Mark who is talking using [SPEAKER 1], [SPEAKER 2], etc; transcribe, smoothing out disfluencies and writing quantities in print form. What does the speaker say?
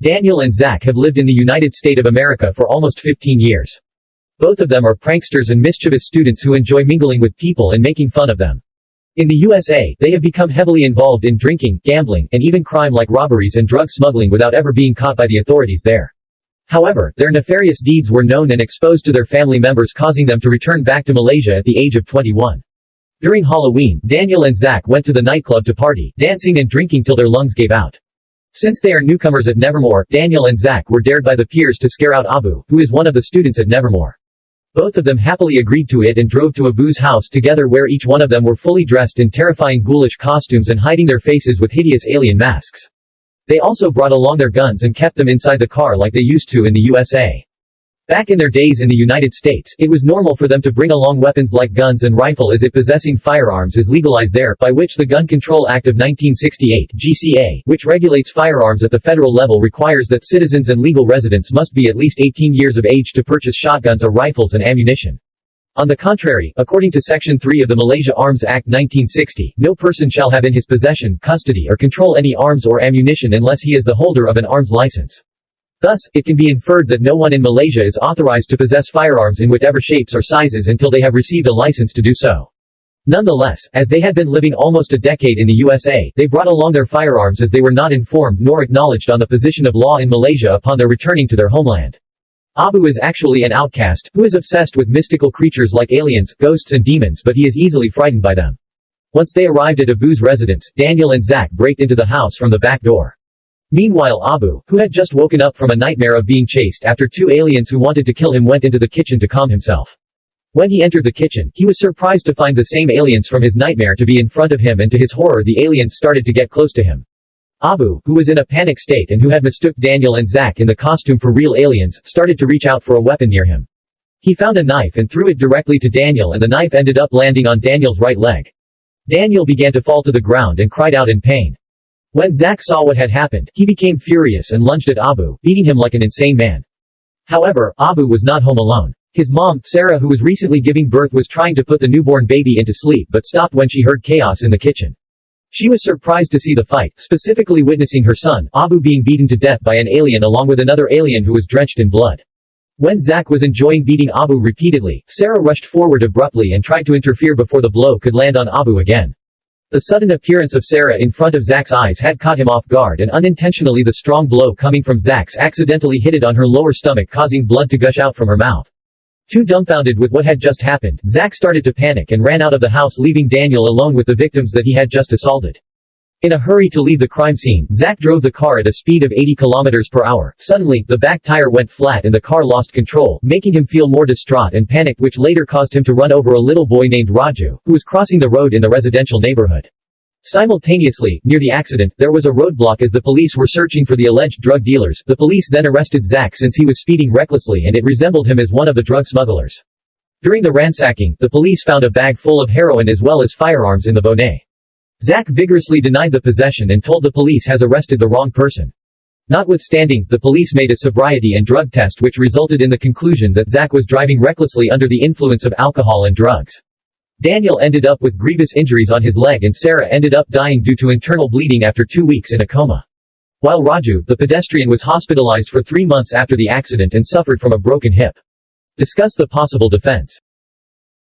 [SPEAKER 1] Daniel and Zach have lived in the United States of America for almost 15 years. Both of them are pranksters and mischievous students who enjoy mingling with people and making fun of them. In the USA, they have become heavily involved in drinking, gambling, and even crime like robberies and drug smuggling without ever being caught by the authorities there. However, their nefarious deeds were known and exposed to their family members, causing them to return back to Malaysia at the age of 21. During Halloween, Daniel and Zach went to the nightclub to party, dancing and drinking till their lungs gave out. Since they are newcomers at Nevermore, Daniel and Zach were dared by the peers to scare out Abu, who is one of the students at Nevermore. Both of them happily agreed to it and drove to Abu's house together, where each one of them were fully dressed in terrifying ghoulish costumes and hiding their faces with hideous alien masks. They also brought along their guns and kept them inside the car like they used to in the USA. Back in their days in the United States, it was normal for them to bring along weapons like guns and rifle, as it possessing firearms is legalized there, by which the Gun Control Act of 1968, GCA, which regulates firearms at the federal level, requires that citizens and legal residents must be at least 18 years of age to purchase shotguns or rifles and ammunition. On the contrary, according to Section 3 of the Malaysia Arms Act 1960, no person shall have in his possession, custody or control any arms or ammunition unless he is the holder of an arms license. Thus, it can be inferred that no one in Malaysia is authorized to possess firearms in whatever shapes or sizes until they have received a license to do so. Nonetheless, as they had been living almost a decade in the USA, they brought along their firearms, as they were not informed nor acknowledged on the position of law in Malaysia upon their returning to their homeland. Abu is actually an outcast, who is obsessed with mystical creatures like aliens, ghosts and demons, but he is easily frightened by them. Once they arrived at Abu's residence, Daniel and Zach break into the house from the back door. Meanwhile, Abu, who had just woken up from a nightmare of being chased after two aliens who wanted to kill him, went into the kitchen to calm himself. When he entered the kitchen, he was surprised to find the same aliens from his nightmare to be in front of him, and to his horror the aliens started to get close to him. Abu, who was in a panic state and who had mistook Daniel and Zach in the costume for real aliens, started to reach out for a weapon near him. He found a knife and threw it directly to Daniel, and the knife ended up landing on Daniel's right leg. Daniel began to fall to the ground and cried out in pain. When Zach saw what had happened, he became furious and lunged at Abu, beating him like an insane man. However, Abu was not home alone. His mom, Sarah, who was recently giving birth, was trying to put the newborn baby into sleep but stopped when she heard chaos in the kitchen. She was surprised to see the fight, specifically witnessing her son, Abu, being beaten to death by an alien along with another alien who was drenched in blood. When Zach was enjoying beating Abu repeatedly, Sarah rushed forward abruptly and tried to interfere before the blow could land on Abu again. The sudden appearance of Sarah in front of Zach's eyes had caught him off guard, and unintentionally the strong blow coming from Zach's accidentally hit it on her lower stomach, causing blood to gush out from her mouth. Too dumbfounded with what had just happened, Zach started to panic and ran out of the house, leaving Daniel alone with the victims that he had just assaulted. In a hurry to leave the crime scene, Zach drove the car at a speed of 80 kilometers per hour. Suddenly, the back tire went flat and the car lost control, making him feel more distraught and panicked, which later caused him to run over a little boy named Raju, who was crossing the road in the residential neighborhood. Simultaneously, near the accident, there was a roadblock as the police were searching for the alleged drug dealers. The police then arrested Zach since he was speeding recklessly and it resembled him as one of the drug smugglers. During the ransacking, the police found a bag full of heroin as well as firearms in the bonnet. Zach vigorously denied the possession and told the police has arrested the wrong person. Notwithstanding, the police made a sobriety and drug test which resulted in the conclusion that Zach was driving recklessly under the influence of alcohol and drugs. Daniel ended up with grievous injuries on his leg and Sarah ended up dying due to internal bleeding after 2 weeks in a coma. While Raju, the pedestrian, was hospitalized for 3 months after the accident and suffered from a broken hip. Discuss the possible defense.